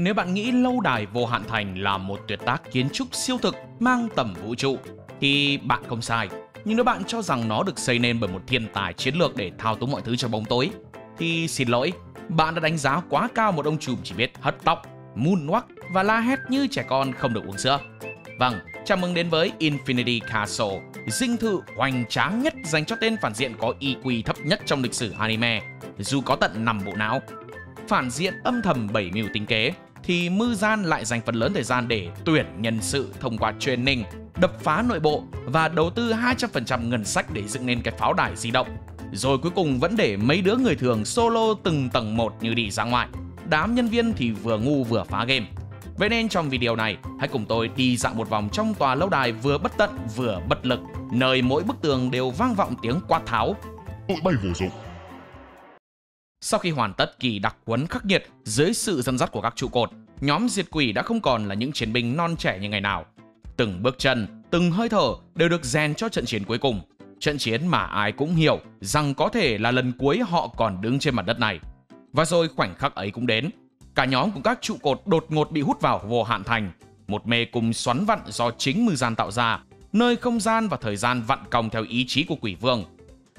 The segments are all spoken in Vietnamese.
Nếu bạn nghĩ lâu đài Vô Hạn Thành là một tuyệt tác kiến trúc siêu thực mang tầm vũ trụ, thì bạn không sai. Nhưng nếu bạn cho rằng nó được xây nên bởi một thiên tài chiến lược để thao túng mọi thứ trong bóng tối, thì xin lỗi, bạn đã đánh giá quá cao một ông trùm chỉ biết hất tóc, moonwalk và la hét như trẻ con không được uống sữa. Vâng, chào mừng đến với Infinity Castle, dinh thự hoành tráng nhất dành cho tên phản diện có IQ thấp nhất trong lịch sử anime, dù có tận 5 bộ não. Phản diện âm thầm bảy mưu tính kế, thì Mư Gian lại dành phần lớn thời gian để tuyển nhân sự thông qua training, đập phá nội bộ và đầu tư 200% ngân sách để dựng nên cái pháo đài di động. Rồi cuối cùng vẫn để mấy đứa người thường solo từng tầng một như đi ra ngoài. Đám nhân viên thì vừa ngu vừa phá game. Vậy nên trong video này, hãy cùng tôi đi dạo một vòng trong tòa lâu đài vừa bất tận vừa bất lực, nơi mỗi bức tường đều vang vọng tiếng quát tháo. Tụi bay vô dụng. Sau khi hoàn tất kỳ đặc huấn khắc nghiệt dưới sự dẫn dắt của các trụ cột, nhóm diệt quỷ đã không còn là những chiến binh non trẻ như ngày nào. Từng bước chân, từng hơi thở đều được rèn cho trận chiến cuối cùng. Trận chiến mà ai cũng hiểu rằng có thể là lần cuối họ còn đứng trên mặt đất này. Và rồi khoảnh khắc ấy cũng đến. Cả nhóm cùng các trụ cột đột ngột bị hút vào Vô Hạn Thành, một mê cung xoắn vặn do chính Mư Gian tạo ra, nơi không gian và thời gian vặn cong theo ý chí của quỷ vương.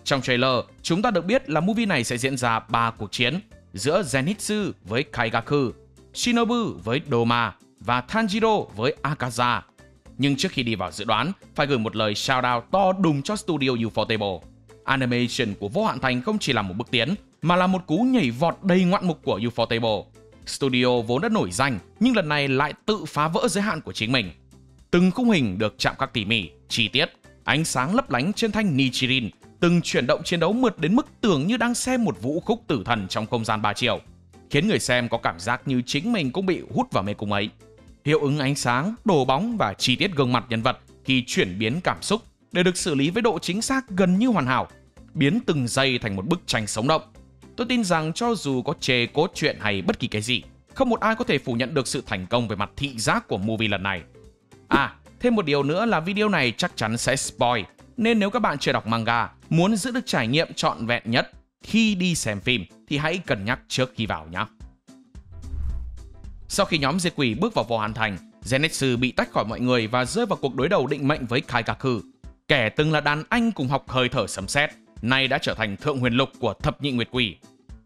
Trong trailer, chúng ta được biết là movie này sẽ diễn ra 3 cuộc chiến giữa Zenitsu với Kaigaku, Shinobu với Doma và Tanjiro với Akaza. Nhưng trước khi đi vào dự đoán, phải gửi một lời shout-out to đùng cho studio Ufotable. Animation của Vô Hạn Thành không chỉ là một bước tiến, mà là một cú nhảy vọt đầy ngoạn mục của Ufotable. Studio vốn đã nổi danh, nhưng lần này lại tự phá vỡ giới hạn của chính mình. Từng khung hình được chạm khắc tỉ mỉ, chi tiết, ánh sáng lấp lánh trên thanh Nichirin, từng chuyển động chiến đấu mượt đến mức tưởng như đang xem một vũ khúc tử thần trong không gian 3 chiều, khiến người xem có cảm giác như chính mình cũng bị hút vào mê cung ấy. Hiệu ứng ánh sáng, đổ bóng và chi tiết gương mặt nhân vật khi chuyển biến cảm xúc đều được xử lý với độ chính xác gần như hoàn hảo, biến từng giây thành một bức tranh sống động. Tôi tin rằng cho dù có chê cốt truyện hay bất kỳ cái gì, không một ai có thể phủ nhận được sự thành công về mặt thị giác của movie lần này. Thêm một điều nữa là video này chắc chắn sẽ spoil, nên nếu các bạn chưa đọc manga, muốn giữ được trải nghiệm trọn vẹn nhất khi đi xem phim thì hãy cân nhắc trước khi vào nhé. Sau khi nhóm diệt quỷ bước vào Vô Hạn Thành, Zenitsu bị tách khỏi mọi người và rơi vào cuộc đối đầu định mệnh với Kaigaku, kẻ từng là đàn anh cùng học hơi thở sấm sét, nay đã trở thành thượng huyền lục của thập nhị nguyệt quỷ.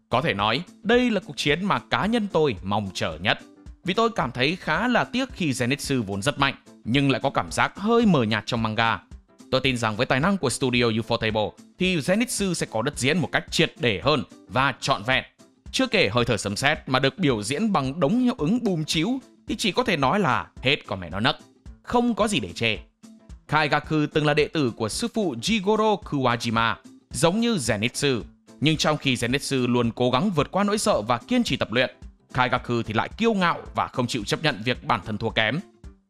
Có thể nói, đây là cuộc chiến mà cá nhân tôi mong chờ nhất, vì tôi cảm thấy khá là tiếc khi Zenitsu vốn rất mạnh, nhưng lại có cảm giác hơi mờ nhạt trong manga. Tôi tin rằng với tài năng của studio Ufotable thì Zenitsu sẽ có đất diễn một cách triệt để hơn và trọn vẹn. Chưa kể hơi thở sấm sét mà được biểu diễn bằng đống hiệu ứng bùm chiếu thì chỉ có thể nói là hết con mẹ nó nấc, không có gì để chê. Kaigaku từng là đệ tử của sư phụ Jigoro Kuwajima, giống như Zenitsu. Nhưng trong khi Zenitsu luôn cố gắng vượt qua nỗi sợ và kiên trì tập luyện, Kaigaku thì lại kiêu ngạo và không chịu chấp nhận việc bản thân thua kém.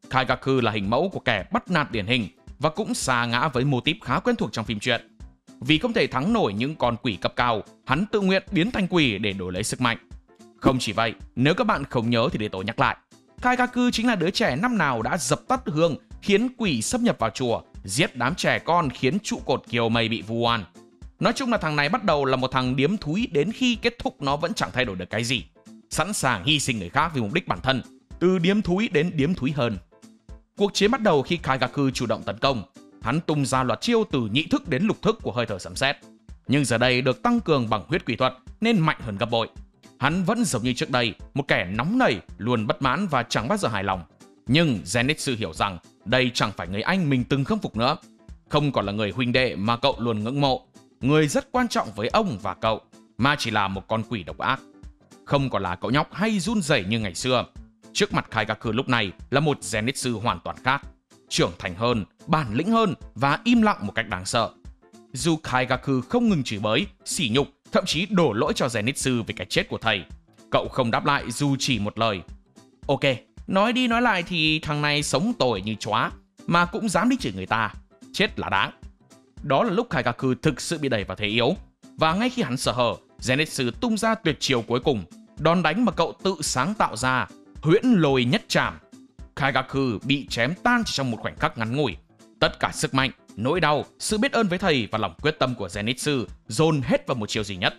Kaigaku là hình mẫu của kẻ bắt nạt điển hình và cũng sa ngã với mô típ khá quen thuộc trong phim truyện. Vì không thể thắng nổi những con quỷ cấp cao, hắn tự nguyện biến thành quỷ để đổi lấy sức mạnh. Không chỉ vậy, nếu các bạn không nhớ thì để tôi nhắc lại. Kaigaku chính là đứa trẻ năm nào đã dập tắt hương khiến quỷ xâm nhập vào chùa, giết đám trẻ con khiến trụ cột kiều mây bị vu oan. Nói chung là thằng này bắt đầu là một thằng điếm thúi đến khi kết thúc nó vẫn chẳng thay đổi được cái gì. Sẵn sàng hy sinh người khác vì mục đích bản thân, từ điếm thúi đến điếm thúi hơn. Cuộc chiến bắt đầu khi Kaigaku chủ động tấn công. Hắn tung ra loạt chiêu từ nhị thức đến lục thức của hơi thở sấm sét, nhưng giờ đây được tăng cường bằng huyết quỷ thuật nên mạnh hơn gấp bội. Hắn vẫn giống như trước đây, một kẻ nóng nảy, luôn bất mãn và chẳng bao giờ hài lòng. Nhưng Zenitsu hiểu rằng đây chẳng phải người anh mình từng khâm phục nữa, không còn là người huynh đệ mà cậu luôn ngưỡng mộ, người rất quan trọng với ông và cậu, mà chỉ là một con quỷ độc ác. Không còn là cậu nhóc hay run rẩy như ngày xưa. Trước mặt Kaigaku lúc này là một Zenitsu hoàn toàn khác, trưởng thành hơn, bản lĩnh hơn và im lặng một cách đáng sợ. Dù Kaigaku không ngừng chửi bới, sỉ nhục, thậm chí đổ lỗi cho Zenitsu về cái chết của thầy, cậu không đáp lại dù chỉ một lời. Ok, nói đi nói lại thì thằng này sống tồi như chóa, mà cũng dám đi chửi người ta, chết là đáng. Đó là lúc Kaigaku thực sự bị đẩy vào thế yếu, và ngay khi hắn sơ hở, Zenitsu tung ra tuyệt chiêu cuối cùng, đòn đánh mà cậu tự sáng tạo ra, huyễn lôi nhất trảm. Kaigaku bị chém tan chỉ trong một khoảnh khắc ngắn ngủi. Tất cả sức mạnh, nỗi đau, sự biết ơn với thầy và lòng quyết tâm của Zenitsu dồn hết vào một chiêu duy nhất.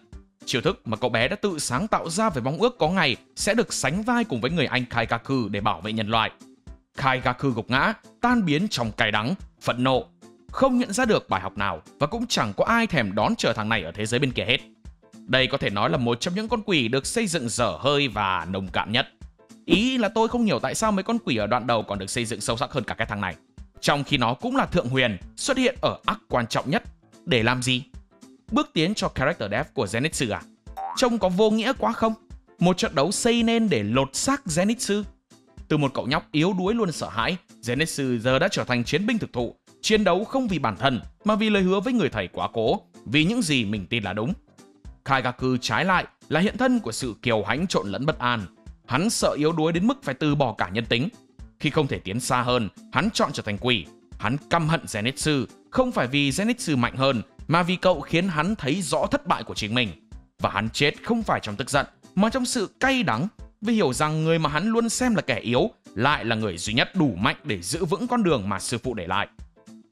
chiêu thức mà cậu bé đã tự sáng tạo ra về mong ước có ngày sẽ được sánh vai cùng với người anh Kaikaku để bảo vệ nhân loại. Kaikaku gục ngã, tan biến trong cay đắng, phẫn nộ, không nhận ra được bài học nào và cũng chẳng có ai thèm đón chờ thằng này ở thế giới bên kia hết. Đây có thể nói là một trong những con quỷ được xây dựng dở hơi và nông cạn nhất. Ý là tôi không hiểu tại sao mấy con quỷ ở đoạn đầu còn được xây dựng sâu sắc hơn cả cái thằng này, trong khi nó cũng là thượng huyền xuất hiện ở arc quan trọng nhất. Để làm gì? Bước tiến cho character dev của Zenitsu à? Trông có vô nghĩa quá không? Một trận đấu xây nên để lột xác Zenitsu. Từ một cậu nhóc yếu đuối luôn sợ hãi, Zenitsu giờ đã trở thành chiến binh thực thụ, chiến đấu không vì bản thân mà vì lời hứa với người thầy quá cố, vì những gì mình tin là đúng. Kaikaku trái lại là hiện thân của sự kiêu hãnh trộn lẫn bất an. Hắn sợ yếu đuối đến mức phải từ bỏ cả nhân tính. Khi không thể tiến xa hơn, hắn chọn trở thành quỷ. Hắn căm hận Zenitsu, không phải vì Zenitsu mạnh hơn, mà vì cậu khiến hắn thấy rõ thất bại của chính mình. Và hắn chết không phải trong tức giận, mà trong sự cay đắng, vì hiểu rằng người mà hắn luôn xem là kẻ yếu lại là người duy nhất đủ mạnh để giữ vững con đường mà sư phụ để lại.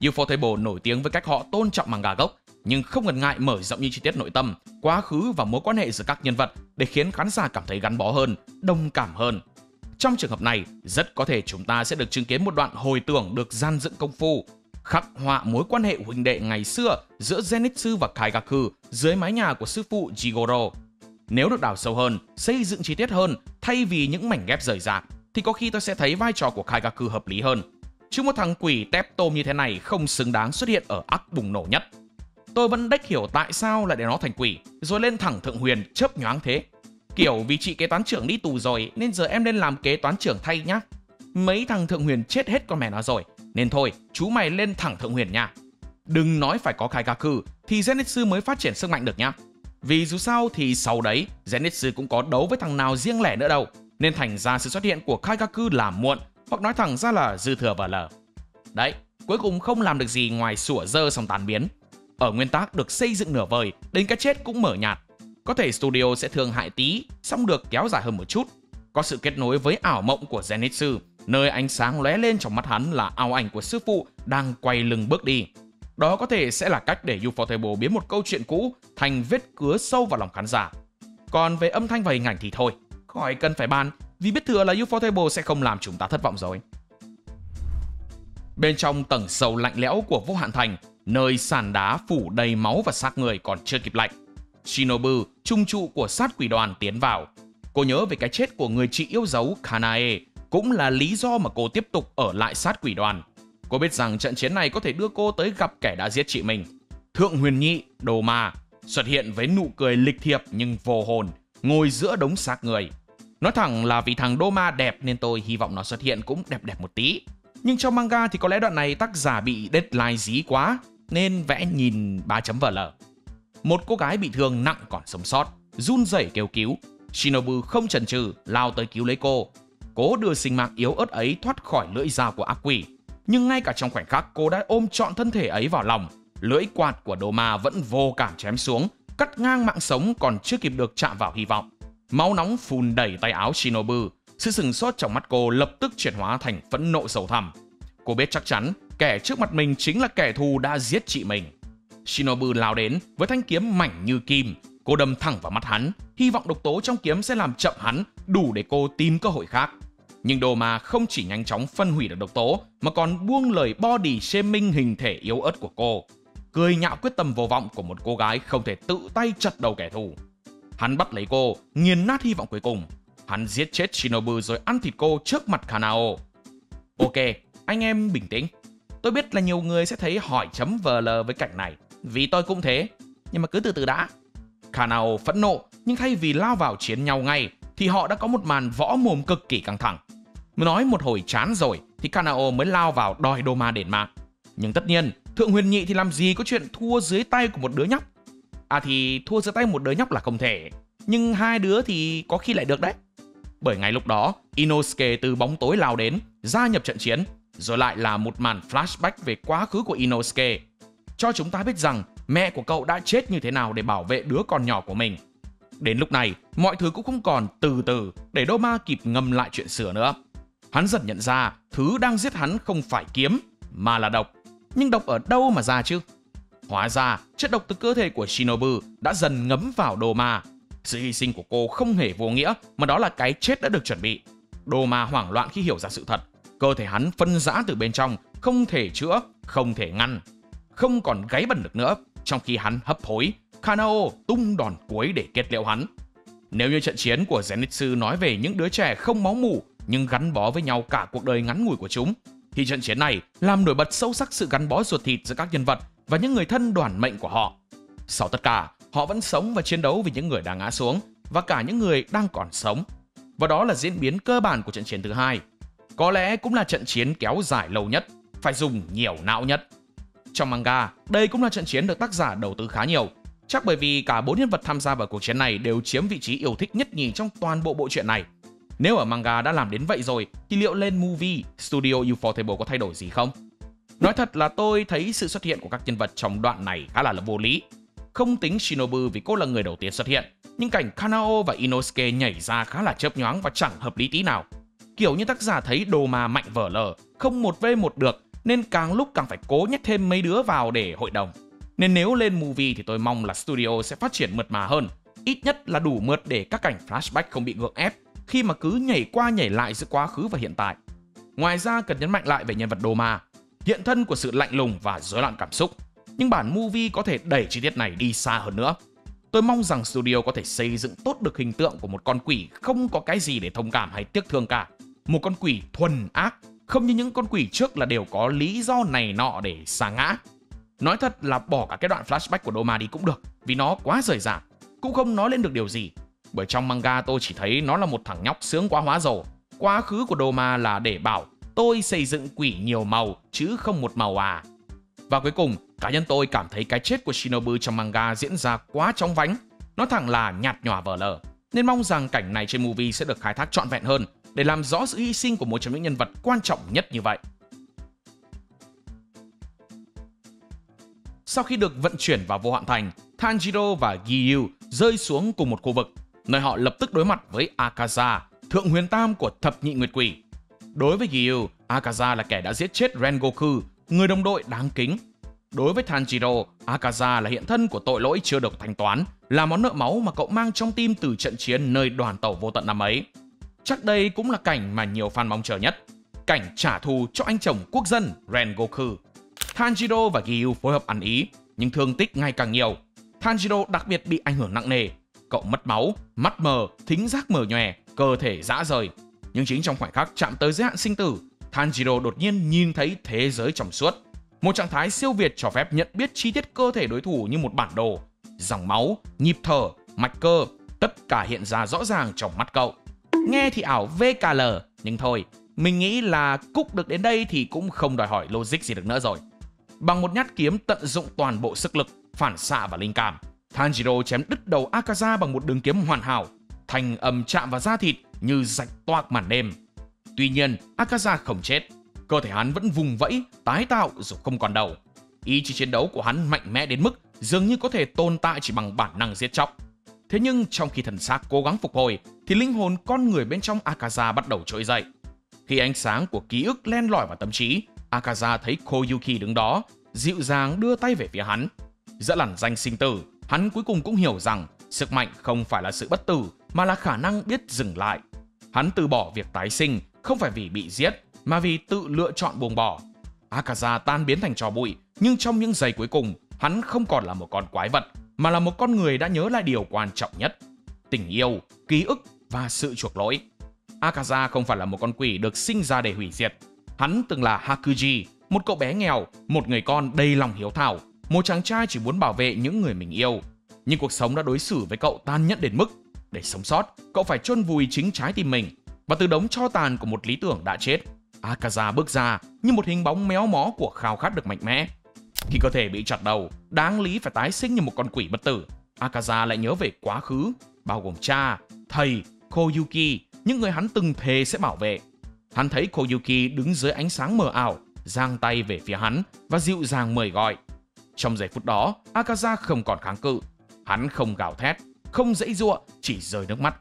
Ufotable nổi tiếng với cách họ tôn trọng manga gốc, nhưng không ngần ngại mở rộng những chi tiết nội tâm, quá khứ và mối quan hệ giữa các nhân vật để khiến khán giả cảm thấy gắn bó hơn, đồng cảm hơn. Trong trường hợp này, rất có thể chúng ta sẽ được chứng kiến một đoạn hồi tưởng được gian dựng công phu, khắc họa mối quan hệ huynh đệ ngày xưa giữa Zenitsu và Kaikaku dưới mái nhà của sư phụ Jigoro. Nếu được đào sâu hơn, xây dựng chi tiết hơn thay vì những mảnh ghép rời rạc, thì có khi tôi sẽ thấy vai trò của Kaikaku hợp lý hơn. Chứ một thằng quỷ tép tôm như thế này không xứng đáng xuất hiện ở arc bùng nổ nhất. Tôi vẫn đếch hiểu tại sao lại để nó thành quỷ, rồi lên thẳng thượng huyền chớp nhoáng thế. Kiểu vì chị kế toán trưởng đi tù rồi nên giờ em lên làm kế toán trưởng thay nhá. Mấy thằng thượng huyền chết hết con mẹ nó rồi, nên thôi chú mày lên thẳng thượng huyền nha. Đừng nói phải có Kaikaku thì Zenitsu mới phát triển sức mạnh được nhá. Vì dù sao thì sau đấy Zenitsu cũng có đấu với thằng nào riêng lẻ nữa đâu, nên thành ra sự xuất hiện của Kaikaku là muộn, hoặc nói thẳng ra là dư thừa và lờ. Đấy, cuối cùng không làm được gì ngoài sủa dơ xong tàn biến. Ở nguyên tác được xây dựng nửa vời, đến cái chết cũng mở nhạt. Có thể studio sẽ thương hại tí, xong được kéo dài hơn một chút. Có sự kết nối với ảo mộng của Zenitsu, nơi ánh sáng lóe lên trong mắt hắn là ảo ảnh của sư phụ đang quay lưng bước đi. Đó có thể sẽ là cách để Ufotable biến một câu chuyện cũ thành vết cứa sâu vào lòng khán giả. Còn về âm thanh và hình ảnh thì thôi, khỏi cần phải bàn, vì biết thừa là Ufotable sẽ không làm chúng ta thất vọng rồi. Bên trong tầng sâu lạnh lẽo của Vô Hạn Thành, nơi sàn đá phủ đầy máu và xác người còn chưa kịp lạnh, Shinobu, trung trụ của sát quỷ đoàn tiến vào. Cô nhớ về cái chết của người chị yêu dấu Kanae, cũng là lý do mà cô tiếp tục ở lại sát quỷ đoàn. Cô biết rằng trận chiến này có thể đưa cô tới gặp kẻ đã giết chị mình. Thượng huyền nhị, Doma, xuất hiện với nụ cười lịch thiệp nhưng vô hồn, ngồi giữa đống xác người. Nói thẳng là vì thằng Doma đẹp nên tôi hy vọng nó xuất hiện cũng đẹp đẹp một tí. Nhưng trong manga thì có lẽ đoạn này tác giả bị deadline dí quá, nên vẽ nhìn 3.vl. Một cô gái bị thương nặng còn sống sót, run rẩy kêu cứu. Shinobu không chần chừ lao tới cứu lấy cô, cố đưa sinh mạng yếu ớt ấy thoát khỏi lưỡi dao của ác quỷ. Nhưng ngay cả trong khoảnh khắc cô đã ôm trọn thân thể ấy vào lòng, lưỡi quạt của Doma vẫn vô cảm chém xuống, cắt ngang mạng sống còn chưa kịp được chạm vào hy vọng. Máu nóng phun đầy tay áo Shinobu, sự sừng sốt trong mắt cô lập tức chuyển hóa thành phẫn nộ sâu thẳm. Cô biết chắc chắn kẻ trước mặt mình chính là kẻ thù đã giết chị mình. Shinobu lao đến với thanh kiếm mảnh như kim, cô đâm thẳng vào mắt hắn, hy vọng độc tố trong kiếm sẽ làm chậm hắn, đủ để cô tìm cơ hội khác. Nhưng Doma không chỉ nhanh chóng phân hủy được độc tố, mà còn buông lời body shaming hình thể yếu ớt của cô, cười nhạo quyết tâm vô vọng của một cô gái không thể tự tay chặt đầu kẻ thù. Hắn bắt lấy cô, nghiền nát hy vọng cuối cùng. Hắn giết chết Shinobu rồi ăn thịt cô trước mặt Kanao. Ok, anh em bình tĩnh. Tôi biết là nhiều người sẽ thấy hỏi chấm VL với cảnh này, vì tôi cũng thế. Nhưng mà cứ từ từ đã. Kanao phẫn nộ, nhưng thay vì lao vào chiến nhau ngay, thì họ đã có một màn võ mồm cực kỳ căng thẳng. Nói một hồi chán rồi, thì Kanao mới lao vào đòi Doma đền mạng. Nhưng tất nhiên, Thượng Huyền Nhị thì làm gì có chuyện thua dưới tay của một đứa nhóc. À thì thua dưới tay một đứa nhóc là không thể, nhưng hai đứa thì có khi lại được đấy. Bởi ngay lúc đó, Inosuke từ bóng tối lao đến, gia nhập trận chiến, rồi lại là một màn flashback về quá khứ của Inosuke, cho chúng ta biết rằng mẹ của cậu đã chết như thế nào để bảo vệ đứa con nhỏ của mình. Đến lúc này, mọi thứ cũng không còn từ từ để Doma kịp ngâm lại chuyện xưa nữa. Hắn dần nhận ra thứ đang giết hắn không phải kiếm, mà là độc. Nhưng độc ở đâu mà ra chứ? Hóa ra, chất độc từ cơ thể của Shinobu đã dần ngấm vào Doma. Sự hy sinh của cô không hề vô nghĩa, mà đó là cái chết đã được chuẩn bị. Doma hoảng loạn khi hiểu ra sự thật. Cơ thể hắn phân rã từ bên trong, không thể chữa, không thể ngăn, không còn gáy bẩn được nữa. Trong khi hắn hấp hối, Kanao tung đòn cuối để kết liễu hắn. Nếu như trận chiến của Zenitsu nói về những đứa trẻ không máu mủ nhưng gắn bó với nhau cả cuộc đời ngắn ngủi của chúng, thì trận chiến này làm nổi bật sâu sắc sự gắn bó ruột thịt giữa các nhân vật và những người thân đoản mệnh của họ. Sau tất cả, họ vẫn sống và chiến đấu vì những người đang ngã xuống và cả những người đang còn sống. Và đó là diễn biến cơ bản của trận chiến thứ hai. Có lẽ cũng là trận chiến kéo dài lâu nhất, phải dùng nhiều não nhất. Trong manga, đây cũng là trận chiến được tác giả đầu tư khá nhiều. Chắc bởi vì cả 4 nhân vật tham gia vào cuộc chiến này đều chiếm vị trí yêu thích nhất nhì trong toàn bộ bộ truyện này. Nếu ở manga đã làm đến vậy rồi, thì liệu lên movie, studio Ufotable có thay đổi gì không? Nói thật là tôi thấy sự xuất hiện của các nhân vật trong đoạn này khá là vô lý. Không tính Shinobu vì cô là người đầu tiên xuất hiện, nhưng cảnh Kanao và Inosuke nhảy ra khá là chớp nhoáng và chẳng hợp lý tí nào. Kiểu như tác giả thấy Doma mạnh vở lờ, không 1v1 được, nên càng lúc càng phải cố nhét thêm mấy đứa vào để hội đồng. Nên nếu lên movie thì tôi mong là studio sẽ phát triển mượt mà hơn, ít nhất là đủ mượt để các cảnh flashback không bị gượng ép khi mà cứ nhảy qua nhảy lại giữa quá khứ và hiện tại. Ngoài ra cần nhấn mạnh lại về nhân vật Doma, hiện thân của sự lạnh lùng và rối loạn cảm xúc, nhưng bản movie có thể đẩy chi tiết này đi xa hơn nữa. Tôi mong rằng studio có thể xây dựng tốt được hình tượng của một con quỷ không có cái gì để thông cảm hay tiếc thương cả. Một con quỷ thuần ác, không như những con quỷ trước là đều có lý do này nọ để sa ngã. Nói thật là bỏ cả cái đoạn flashback của Doma đi cũng được, vì nó quá rời rạc, cũng không nói lên được điều gì. Bởi trong manga tôi chỉ thấy nó là một thằng nhóc sướng quá hóa rồ. Quá khứ của Doma là để bảo tôi xây dựng quỷ nhiều màu chứ không một màu à. Và cuối cùng, cá nhân tôi cảm thấy cái chết của Shinobu trong manga diễn ra quá chóng vánh, nó thẳng là nhạt nhòa vờ lờ. Nên mong rằng cảnh này trên movie sẽ được khai thác trọn vẹn hơn để làm rõ sự hy sinh của một trong những nhân vật quan trọng nhất như vậy. Sau khi được vận chuyển vào Vô Hạn Thành, Tanjiro và Giyu rơi xuống cùng một khu vực, nơi họ lập tức đối mặt với Akaza, thượng huyền tam của thập nhị nguyệt quỷ. Đối với Giyu, Akaza là kẻ đã giết chết Rengoku, người đồng đội đáng kính. Đối với Tanjiro, Akaza là hiện thân của tội lỗi chưa được thanh toán, là món nợ máu mà cậu mang trong tim từ trận chiến nơi đoàn tàu vô tận năm ấy. Chắc đây cũng là cảnh mà nhiều fan mong chờ nhất, cảnh trả thù cho anh chồng quốc dân Rengoku. Tanjiro và Giyu phối hợp ăn ý, nhưng thương tích ngày càng nhiều. Tanjiro đặc biệt bị ảnh hưởng nặng nề, cậu mất máu, mắt mờ, thính giác mờ nhòe, cơ thể rã rời. Nhưng chính trong khoảnh khắc chạm tới giới hạn sinh tử, Tanjiro đột nhiên nhìn thấy thế giới trong suốt. Một trạng thái siêu việt cho phép nhận biết chi tiết cơ thể đối thủ như một bản đồ. Dòng máu, nhịp thở, mạch cơ, tất cả hiện ra rõ ràng trong mắt cậu. Nghe thì ảo VKL, nhưng thôi, mình nghĩ là cúc được đến đây thì cũng không đòi hỏi logic gì được nữa rồi. Bằng một nhát kiếm tận dụng toàn bộ sức lực, phản xạ và linh cảm, Tanjiro chém đứt đầu Akaza bằng một đường kiếm hoàn hảo, thanh âm chạm vào da thịt như rạch toạc màn đêm. Tuy nhiên, Akaza không chết, cơ thể hắn vẫn vùng vẫy, tái tạo dù không còn đầu. Ý chí chiến đấu của hắn mạnh mẽ đến mức dường như có thể tồn tại chỉ bằng bản năng giết chóc. Thế nhưng trong khi thần xác cố gắng phục hồi, thì linh hồn con người bên trong Akaza bắt đầu trỗi dậy. Khi ánh sáng của ký ức len lỏi vào tâm trí, Akaza thấy Koyuki đứng đó, dịu dàng đưa tay về phía hắn. Giữa lằn danh sinh tử, hắn cuối cùng cũng hiểu rằng sức mạnh không phải là sự bất tử, mà là khả năng biết dừng lại. Hắn từ bỏ việc tái sinh, không phải vì bị giết, mà vì tự lựa chọn buông bỏ. Akaza tan biến thành tro bụi, nhưng trong những giây cuối cùng, hắn không còn là một con quái vật, mà là một con người đã nhớ lại điều quan trọng nhất: tình yêu, ký ức và sự chuộc lỗi. Akaza không phải là một con quỷ được sinh ra để hủy diệt. Hắn từng là Hakuji, một cậu bé nghèo, một người con đầy lòng hiếu thảo, một chàng trai chỉ muốn bảo vệ những người mình yêu. Nhưng cuộc sống đã đối xử với cậu tàn nhẫn đến mức, để sống sót, cậu phải chôn vùi chính trái tim mình. Và từ đống tro tàn của một lý tưởng đã chết, Akaza bước ra như một hình bóng méo mó của khao khát được mạnh mẽ. Khi cơ thể bị chặt đầu, đáng lý phải tái sinh như một con quỷ bất tử, Akaza lại nhớ về quá khứ, bao gồm cha, thầy, Koyuki, những người hắn từng thề sẽ bảo vệ. Hắn thấy Koyuki đứng dưới ánh sáng mờ ảo, giang tay về phía hắn và dịu dàng mời gọi. Trong giây phút đó, Akaza không còn kháng cự. Hắn không gào thét, không giãy giụa, chỉ rơi nước mắt.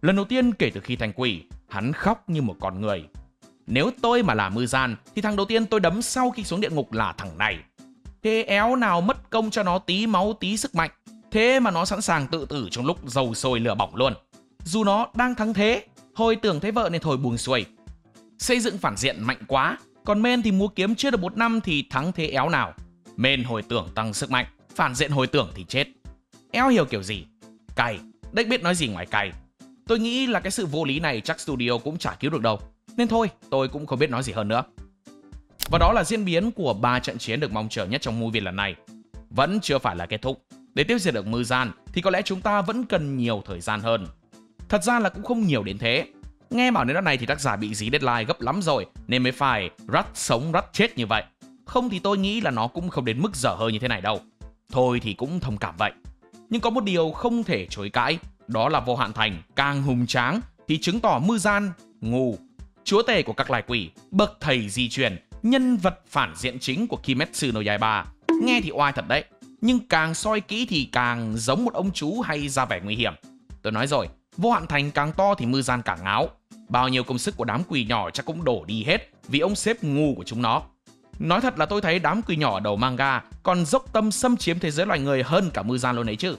Lần đầu tiên kể từ khi thành quỷ, hắn khóc như một con người. Nếu tôi mà là Mư Gian, thì thằng đầu tiên tôi đấm sau khi xuống địa ngục là thằng này. Thế éo nào mất công cho nó tí máu tí sức mạnh, thế mà nó sẵn sàng tự tử trong lúc dầu sôi lửa bỏng luôn. Dù nó đang thắng thế, hồi tưởng thấy vợ nên thôi buông xuôi. Xây dựng phản diện mạnh quá, còn Men thì múa kiếm chưa được 1 năm thì thắng thế éo nào. Men hồi tưởng tăng sức mạnh, phản diện hồi tưởng thì chết. Éo hiểu kiểu gì? Cay, đếch biết nói gì ngoài cay. Tôi nghĩ là cái sự vô lý này chắc studio cũng chả cứu được đâu, nên thôi tôi cũng không biết nói gì hơn nữa. Và đó là diễn biến của 3 trận chiến được mong chờ nhất trong movie lần này. Vẫn chưa phải là kết thúc. Để tiêu diệt được Muzan thì có lẽ chúng ta vẫn cần nhiều thời gian hơn. Thật ra là cũng không nhiều đến thế. Nghe bảo đến đoạn này thì tác giả bị dí deadline gấp lắm rồi nên mới phải rắt sống rắt chết như vậy. Không thì tôi nghĩ là nó cũng không đến mức dở hơi như thế này đâu. Thôi thì cũng thông cảm vậy. Nhưng có một điều không thể chối cãi, đó là Vô Hạn Thành càng hùng tráng thì chứng tỏ Muzan ngu. Chúa tể của các loài quỷ, bậc thầy di truyền, nhân vật phản diện chính của Kimetsu no Yaiba. Nghe thì oai thật đấy, nhưng càng soi kỹ thì càng giống một ông chú hay ra vẻ nguy hiểm. Tôi nói rồi, Vô Hạn Thành càng to thì Muzan càng ngáo. Bao nhiêu công sức của đám quỷ nhỏ chắc cũng đổ đi hết vì ông sếp ngu của chúng nó. Nói thật là tôi thấy đám quỷ nhỏ ở đầu manga còn dốc tâm xâm chiếm thế giới loài người hơn cả Muzan luôn ấy chứ.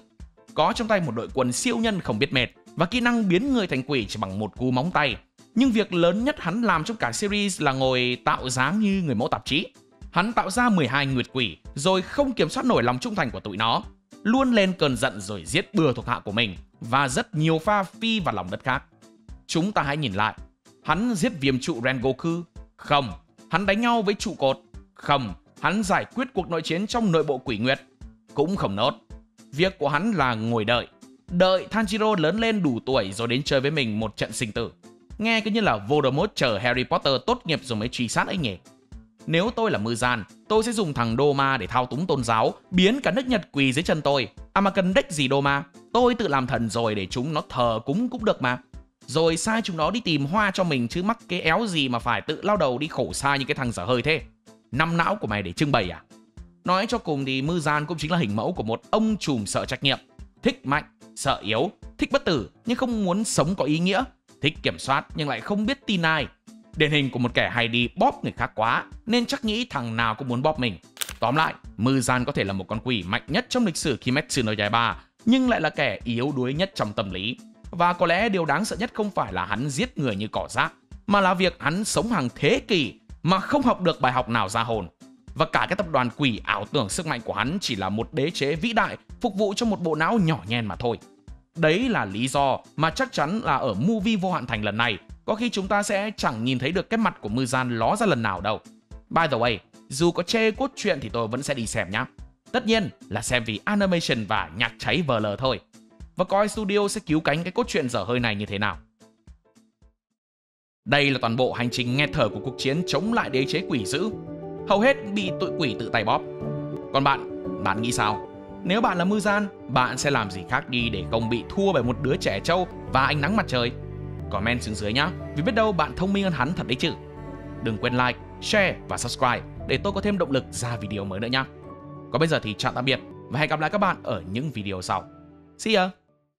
Có trong tay một đội quân siêu nhân không biết mệt và kỹ năng biến người thành quỷ chỉ bằng một cú móng tay. Nhưng việc lớn nhất hắn làm trong cả series là ngồi tạo dáng như người mẫu tạp chí. Hắn tạo ra 12 nguyệt quỷ rồi không kiểm soát nổi lòng trung thành của tụi nó, luôn lên cơn giận rồi giết bừa thuộc hạ của mình và rất nhiều pha phi vào lòng đất khác. Chúng ta hãy nhìn lại, hắn giết viêm trụ Rengoku? Không. Hắn đánh nhau với trụ cột? Không. Hắn giải quyết cuộc nội chiến trong nội bộ quỷ nguyệt? Cũng không nốt. Việc của hắn là ngồi đợi Tanjiro lớn lên đủ tuổi rồi đến chơi với mình một trận sinh tử. Nghe cứ như là Voldemort chờ Harry Potter tốt nghiệp rồi mới truy sát ấy nhỉ. Nếu tôi là Muzan, tôi sẽ dùng thằng Doma để thao túng tôn giáo, biến cả nước Nhật quỳ dưới chân tôi. À mà cần đếch gì Doma, tôi tự làm thần rồi để chúng nó thờ cúng cũng được mà. Rồi sai chúng nó đi tìm hoa cho mình chứ mắc cái éo gì mà phải tự lao đầu đi khổ sai như cái thằng dở hơi thế. 5 não của mày để trưng bày à? Nói cho cùng thì Muzan cũng chính là hình mẫu của một ông trùm sợ trách nhiệm. Thích mạnh, sợ yếu, thích bất tử nhưng không muốn sống có ý nghĩa, thích kiểm soát nhưng lại không biết tin ai. Điển hình của một kẻ hay đi bóp người khác quá nên chắc nghĩ thằng nào cũng muốn bóp mình. Tóm lại, Muzan có thể là một con quỷ mạnh nhất trong lịch sử Kimetsu no Yaiba nhưng lại là kẻ yếu đuối nhất trong tâm lý. Và có lẽ điều đáng sợ nhất không phải là hắn giết người như cỏ rác, mà là việc hắn sống hàng thế kỷ mà không học được bài học nào ra hồn. Và cả cái tập đoàn quỷ ảo tưởng sức mạnh của hắn chỉ là một đế chế vĩ đại phục vụ cho một bộ não nhỏ nhen mà thôi. Đấy là lý do mà chắc chắn là ở movie Vô Hạn Thành lần này có khi chúng ta sẽ chẳng nhìn thấy được cái mặt của Muzan ló ra lần nào đâu. By the way, dù có chê cốt truyện thì tôi vẫn sẽ đi xem nhá. Tất nhiên là xem vì animation và nhạc cháy VL thôi. Và coi studio sẽ cứu cánh cái cốt truyện dở hơi này như thế nào. Đây là toàn bộ hành trình nghe thở của cuộc chiến chống lại đế chế quỷ dữ. Hầu hết bị tụi quỷ tự tay bóp. Còn bạn nghĩ sao? Nếu bạn là Muzan, bạn sẽ làm gì khác đi để không bị thua bởi một đứa trẻ trâu và ánh nắng mặt trời? Comment xuống dưới nhá, vì biết đâu bạn thông minh hơn hắn thật đấy chứ. Đừng quên like, share và subscribe để tôi có thêm động lực ra video mới nữa nhá. Còn bây giờ thì chào tạm biệt và hẹn gặp lại các bạn ở những video sau. See ya!